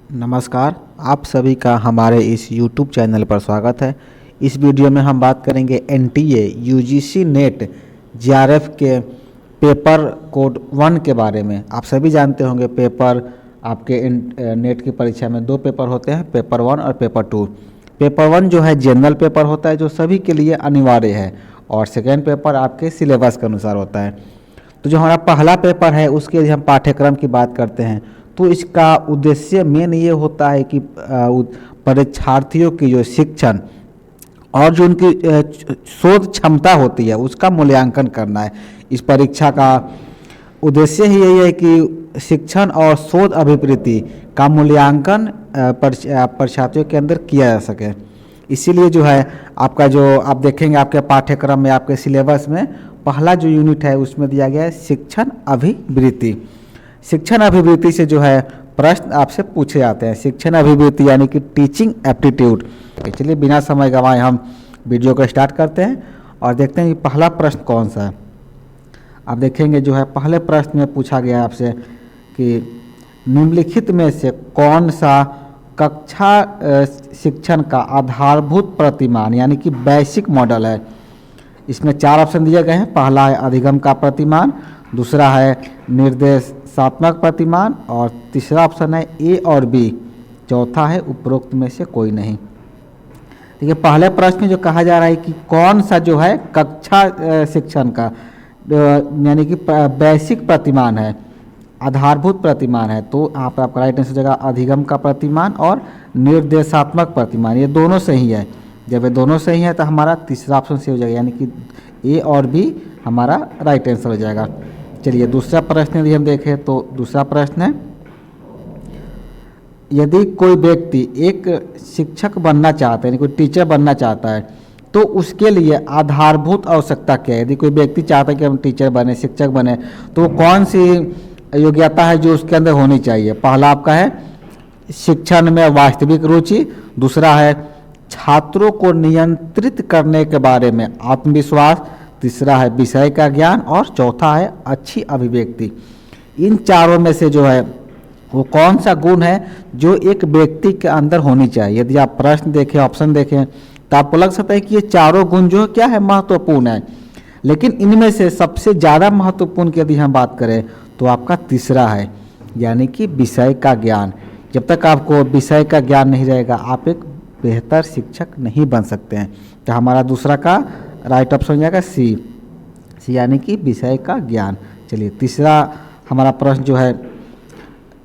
नमस्कार। आप सभी का हमारे इस YouTube चैनल पर स्वागत है। इस वीडियो में हम बात करेंगे NTA UGC नेट JRF के पेपर कोड 1 के बारे में। आप सभी जानते होंगे पेपर आपके नेट की परीक्षा में 2 पेपर होते हैं, पेपर 1 और पेपर 2। पेपर 1 जो है जनरल पेपर होता है जो सभी के लिए अनिवार्य है, और सेकेंड पेपर आपके सिलेबस के अनुसार होता है। तो जो हमारा पहला पेपर है उसके लिए हम पाठ्यक्रम की बात करते हैं, तो इसका उद्देश्य मेन ये होता है कि परीक्षार्थियों की जो शिक्षण और जो उनकी शोध क्षमता होती है उसका मूल्यांकन करना है। इस परीक्षा का उद्देश्य ही यही है कि शिक्षण और शोध अभिवृत्ति का मूल्यांकन परीक्षार्थियों के अंदर किया जा सके। इसीलिए जो है आपका जो आप देखेंगे आपके पाठ्यक्रम में, आपके सिलेबस में पहला जो यूनिट है उसमें दिया गया है शिक्षण अभिवृत्ति। शिक्षण अभिवृत्ति से जो है प्रश्न आपसे पूछे जाते हैं। शिक्षण अभिवृत्ति यानी कि टीचिंग एप्टीट्यूड। चलिए बिना समय गंवाए हम वीडियो को स्टार्ट करते हैं और देखते हैं कि पहला प्रश्न कौन सा है। आप देखेंगे जो है पहले प्रश्न में पूछा गया आपसे कि निम्नलिखित में से कौन सा कक्षा शिक्षण का आधारभूत प्रतिमान यानी कि बेसिक मॉडल है। इसमें 4 ऑप्शन दिए गए हैं। पहला है अधिगम का प्रतिमान, दूसरा है निर्देशात्मक प्रतिमान, और तीसरा ऑप्शन है ए और बी, चौथा है उपरोक्त में से कोई नहीं। देखिए पहले प्रश्न में जो कहा जा रहा है कि कौन सा जो है कक्षा शिक्षण का यानी कि बेसिक प्रतिमान है, आधारभूत प्रतिमान है, तो यहाँ पर आपका राइट आंसर हो जाएगा अधिगम का प्रतिमान और निर्देशात्मक प्रतिमान। ये दोनों सही है। जब ये दोनों सही है तो हमारा तीसरा ऑप्शन सही हो जाएगा, यानी कि ए और बी हमारा राइट आंसर हो जाएगा। चलिए दूसरा प्रश्न यदि हम देखें तो दूसरा प्रश्न है, यदि कोई व्यक्ति एक शिक्षक बनना चाहता है यानी कोई टीचर बनना चाहता है तो उसके लिए आधारभूत आवश्यकता क्या है। यदि कोई व्यक्ति चाहता है कि हम टीचर बने, शिक्षक बने, तो कौन सी योग्यता है जो उसके अंदर होनी चाहिए। पहला आपका है शिक्षण में वास्तविक रुचि, दूसरा है छात्रों को नियंत्रित करने के बारे में आत्मविश्वास, तीसरा है विषय का ज्ञान, और चौथा है अच्छी अभिव्यक्ति। इन चारों में से जो है वो कौन सा गुण है जो एक व्यक्ति के अंदर होनी चाहिए। यदि आप प्रश्न देखें, ऑप्शन देखें, तो आपको लग सकता है कि ये चारों गुण जो क्या है महत्वपूर्ण है, लेकिन इनमें से सबसे ज़्यादा महत्वपूर्ण की यदि हम बात करें तो आपका तीसरा है, यानी कि विषय का ज्ञान। जब तक आपको विषय का ज्ञान नहीं रहेगा आप एक बेहतर शिक्षक नहीं बन सकते हैं। तो हमारा दूसरा का राइट ऑप्शन हो जाएगा सी, यानी कि विषय का ज्ञान। चलिए तीसरा हमारा प्रश्न जो है,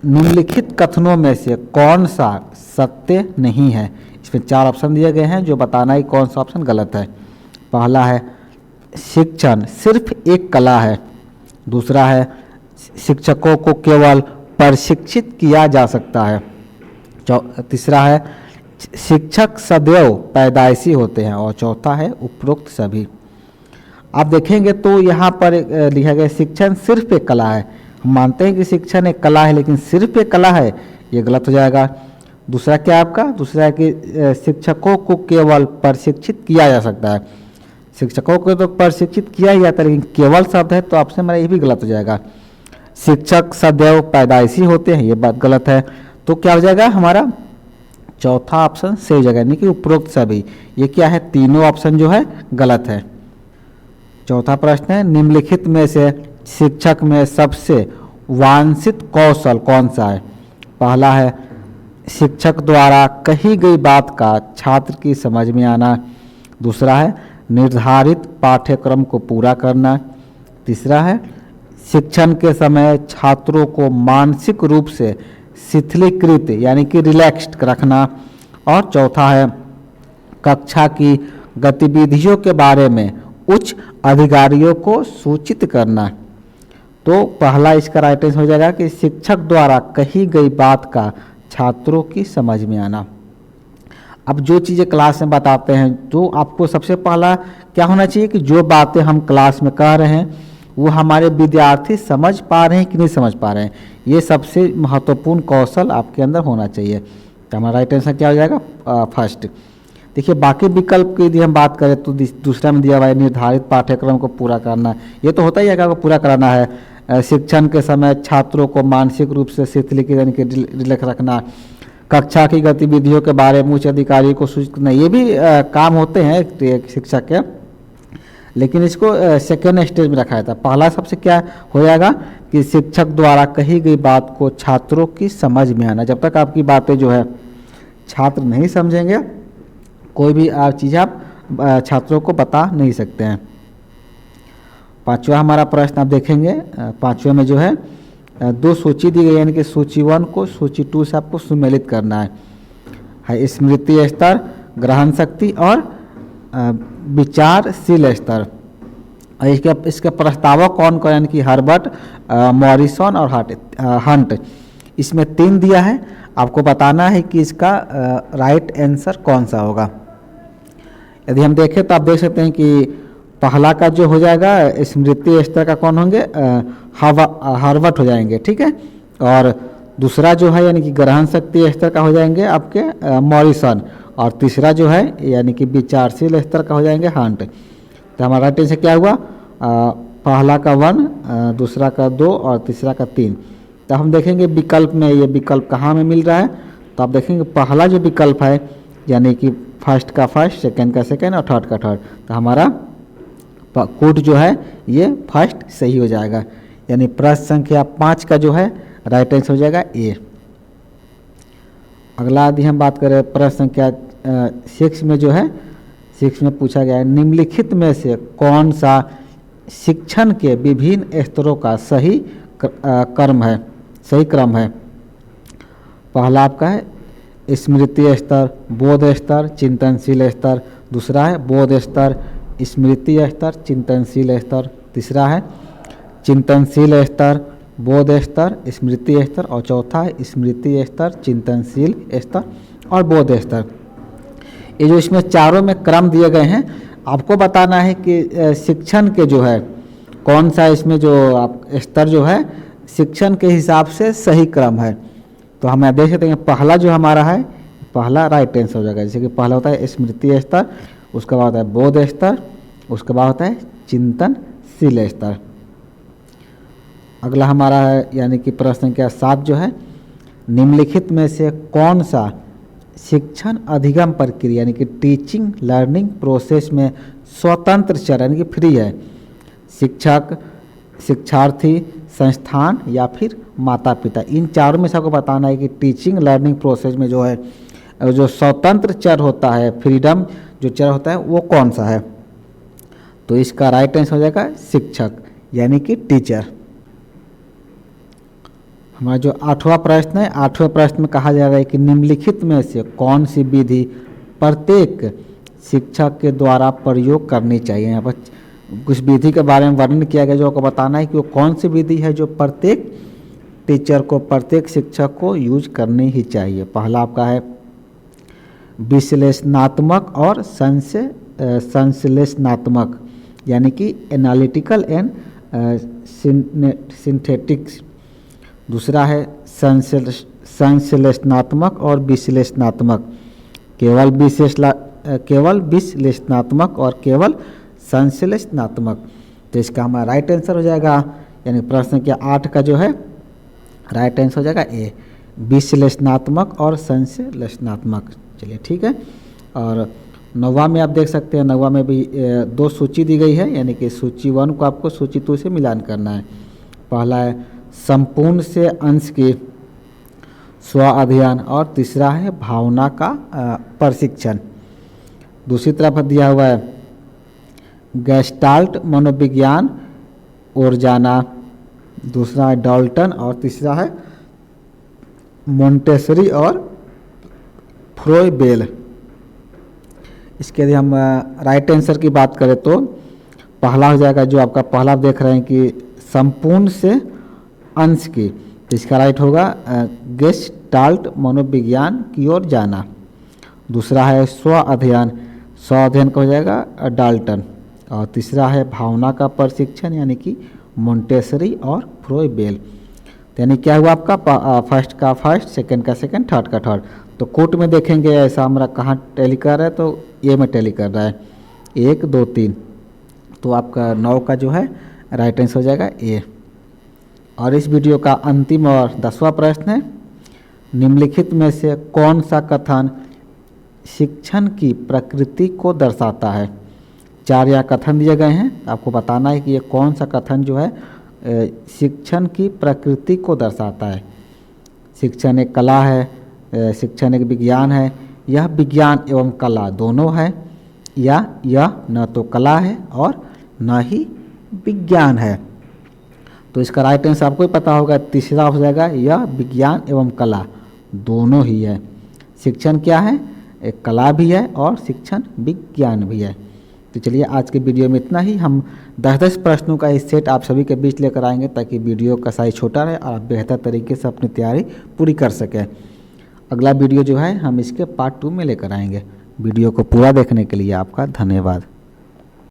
निम्नलिखित कथनों में से कौन सा सत्य नहीं है। इसमें 4 ऑप्शन दिए गए हैं जो बताना है कौन सा ऑप्शन गलत है। पहला है शिक्षण सिर्फ एक कला है, दूसरा है शिक्षकों को केवल प्रशिक्षित किया जा सकता है, तीसरा है शिक्षक सदैव पैदाइशी होते हैं, और चौथा है उपरोक्त सभी। आप देखेंगे तो यहाँ पर लिखा गया शिक्षण सिर्फ एक कला है। हम मानते हैं कि शिक्षण एक कला है, लेकिन सिर्फ एक कला है ये गलत हो जाएगा। दूसरा क्या आपका, दूसरा है कि शिक्षकों को केवल प्रशिक्षित किया जा सकता है। शिक्षकों को तो प्रशिक्षित किया ही जाता है, लेकिन केवल शब्द है तो ऑप्शन मेरा ये भी गलत हो जाएगा। शिक्षक सदैव पैदाइशी होते हैं, ये बात गलत है। तो क्या हो जाएगा हमारा चौथा ऑप्शन सही हो जाएगा, यानी कि उपरोक्त सभी। ये क्या है, तीनों ऑप्शन जो है गलत है। चौथा प्रश्न है, निम्नलिखित में से शिक्षक में सबसे वांछित कौशल कौन सा है। पहला है शिक्षक द्वारा कही गई बात का छात्र की समझ में आना, दूसरा है निर्धारित पाठ्यक्रम को पूरा करना, तीसरा है शिक्षण के समय छात्रों को मानसिक रूप से शिथिलीकृत यानी कि रिलैक्स्ड रखना, और चौथा है कक्षा की गतिविधियों के बारे में उच्च अधिकारियों को सूचित करना। तो पहला इसका राइट आंसर हो जाएगा कि शिक्षक द्वारा कही गई बात का छात्रों की समझ में आना। अब जो चीज़ें क्लास में बताते हैं तो आपको सबसे पहला क्या होना चाहिए कि जो बातें हम क्लास में कह रहे हैं वो हमारे विद्यार्थी समझ पा रहे हैं कि नहीं समझ पा रहे हैं, ये सबसे महत्वपूर्ण कौशल आपके अंदर होना चाहिए। तो हमारा राइट आंसर क्या हो जाएगा फर्स्ट। देखिए बाकी विकल्प की यदि हम बात करें तो दूसरा में दिया हुआ है निर्धारित पाठ्यक्रम को पूरा करना, ये तो होता ही है कि आपको पूरा कराना है। शिक्षण के समय छात्रों को मानसिक रूप से शिथिलीकृत यानी कि रिलैक्स रखना, कक्षा की गतिविधियों के बारे में उच्च अधिकारी को सूचित करना, ये भी काम होते हैं एक शिक्षक के, लेकिन इसको सेकेंड स्टेज में रखा था। पहला सबसे क्या हो जाएगा कि शिक्षक द्वारा कही गई बात को छात्रों की समझ में आना। जब तक आपकी बातें जो है छात्र नहीं समझेंगे, कोई भी चीज़ आप छात्रों को बता नहीं सकते हैं। पांचवा हमारा प्रश्न आप देखेंगे, पांचवे में जो है दो सूची दी गई, यानी कि सूची 1 को सूची 2 से आपको सुमेलित करना है स्मृति स्तर, ग्रहण शक्ति और विचारशील स्तर। इसके प्रस्तावक कौन कौन, यानी कि हर्बर्ट, मॉरिसन और हंट। इसमें 3 दिया है, आपको बताना है कि इसका राइट आंसर कौन सा होगा। यदि हम देखें तो आप देख सकते हैं कि पहला का जो हो जाएगा स्मृति स्तर का कौन होंगे, हर्बर्ट हो जाएंगे, ठीक है। और दूसरा जो है यानी कि ग्रहण शक्ति स्तर का हो जाएंगे आपके मॉरिसन, और तीसरा जो है यानी कि विचारशील स्तर का हो जाएंगे हंट। तो हमारा राइट आंसर क्या हुआ, पहला का 1, दूसरा का 2 और तीसरा का 3। तो हम देखेंगे विकल्प में, ये विकल्प कहाँ में मिल रहा है, तो आप देखेंगे पहला जो विकल्प है यानी कि फर्स्ट का फर्स्ट, सेकंड का सेकंड और थर्ड का थर्ड। तो हमारा कोड जो है ये फर्स्ट सही हो जाएगा, यानी प्रश्न संख्या 5 का जो है राइट आंसर हो जाएगा ए। अगला यदि हम बात करें प्रश्न संख्या 6 में जो है 6 में पूछा गया है निम्नलिखित में से कौन सा शिक्षण के विभिन्न स्तरों का सही क्रम है। पहला आपका है स्मृति स्तर, बोध स्तर, चिंतनशील स्तर। दूसरा है बोध स्तर, स्मृति स्तर, चिंतनशील स्तर। तीसरा है चिंतनशील स्तर, बोध स्तर, स्मृति स्तर। और चौथा है स्मृति स्तर, चिंतनशील स्तर और बोध स्तर। ये जो इसमें चारों में क्रम दिए गए हैं, आपको बताना है कि शिक्षण के जो है कौन सा इसमें जो आप स्तर जो है शिक्षण के हिसाब से सही क्रम है। तो हम यहाँ देख सकते हैं पहला जो हमारा है, पहला राइट आंसर हो जाएगा। जैसे कि पहला होता है स्मृति स्तर, उसके बाद होता है बोध स्तर, उसके बाद होता है चिंतनशील स्तर। अगला हमारा है यानी कि प्रश्न संख्या 7 जो है निम्नलिखित में से कौन सा शिक्षण अधिगम प्रक्रिया यानी कि टीचिंग लर्निंग प्रोसेस में स्वतंत्र चर यानी कि फ्री है। शिक्षक, शिक्षार्थी, संस्थान या फिर माता पिता। इन चारों में से आपको बताना है कि टीचिंग लर्निंग प्रोसेस में जो है जो स्वतंत्र चर होता है, फ्रीडम जो चर होता है वो कौन सा है। तो इसका राइट आंसर हो जाएगा शिक्षक यानी कि टीचर। हमारा जो 8वां प्रश्न है, 8वें प्रश्न में कहा जा रहा है कि निम्नलिखित में से कौन सी विधि प्रत्येक शिक्षक के द्वारा प्रयोग करनी चाहिए। यहाँ पर कुछ विधि के बारे में वर्णन किया गया, जो आपको बताना है कि वो कौन सी विधि है जो प्रत्येक टीचर को, प्रत्येक शिक्षक को यूज करनी ही चाहिए। पहला आपका है विश्लेषणात्मक और संश्लेषणात्मक यानी कि एनालिटिकल एंड सिंथेटिक्स। दूसरा है संश्लेषणात्मक और विश्लेषणात्मक, केवल विश्लेषणात्मक और केवल संश्लेषणात्मक। तो इसका हमारा राइट आंसर हो जाएगा, यानी प्रश्न के 8 का जो है राइट आंसर हो जाएगा ए, विश्लेषणात्मक और संश्लेषणात्मक। चलिए ठीक है। और 9वां में आप देख सकते हैं, 9वां में भी 2 सूची दी गई है, यानी कि सूची 1 को आपको सूची 2 से मिलान करना है। पहला है संपूर्ण से अंश की स्व अध्ययन और तीसरा है भावना का प्रशिक्षण। दूसरी तरफ दिया हुआ है गेस्टाल्ट मनोविज्ञान और जाना, दूसरा है डाल्टन और तीसरा है मोंटेसरी और फ्रोइबेल। इसके यदि हम राइट आंसर की बात करें तो पहला हो जाएगा, जो आपका पहला देख रहे हैं कि संपूर्ण से अंश की, तो इसका राइट होगा गेस्टाल्ट मनोविज्ञान की ओर जाना। दूसरा है स्व अध्ययन, स्व अध्ययन का हो जाएगा डाल्टन। और तीसरा है भावना का प्रशिक्षण यानी कि मोंटेसरी और फ्रोइबेल। तो यानी क्या हुआ आपका फर्स्ट का फर्स्ट, सेकंड का सेकंड, थर्ड का थर्ड। तो कोट में देखेंगे ऐसा हमारा कहाँ टैली कर रहा है, तो ए में टैली कर रहा है 1 2 3। तो आपका 9 का जो है राइट आंसर हो जाएगा ए। और इस वीडियो का अंतिम और 10वां प्रश्न है निम्नलिखित में से कौन सा कथन शिक्षण की प्रकृति को दर्शाता है। 4 यहाँ कथन दिए गए हैं, आपको बताना है कि ये कौन सा कथन जो है शिक्षण की प्रकृति को दर्शाता है। शिक्षण एक कला है, शिक्षण एक विज्ञान है, यह विज्ञान एवं कला दोनों है, या यह न तो कला है और न ही विज्ञान है। तो इसका राइट आंसर आपको ही पता होगा, तीसरा हो जाएगा यह विज्ञान एवं कला दोनों ही है। शिक्षण क्या है, एक कला भी है और शिक्षण विज्ञान भी है। तो चलिए आज के वीडियो में इतना ही। हम 10-10 प्रश्नों का इस सेट आप सभी के बीच लेकर आएंगे ताकि वीडियो का साइज छोटा रहे और आप बेहतर तरीके से अपनी तैयारी पूरी कर सकें। अगला वीडियो जो है हम इसके पार्ट 2 में लेकर आएंगे। वीडियो को पूरा देखने के लिए आपका धन्यवाद।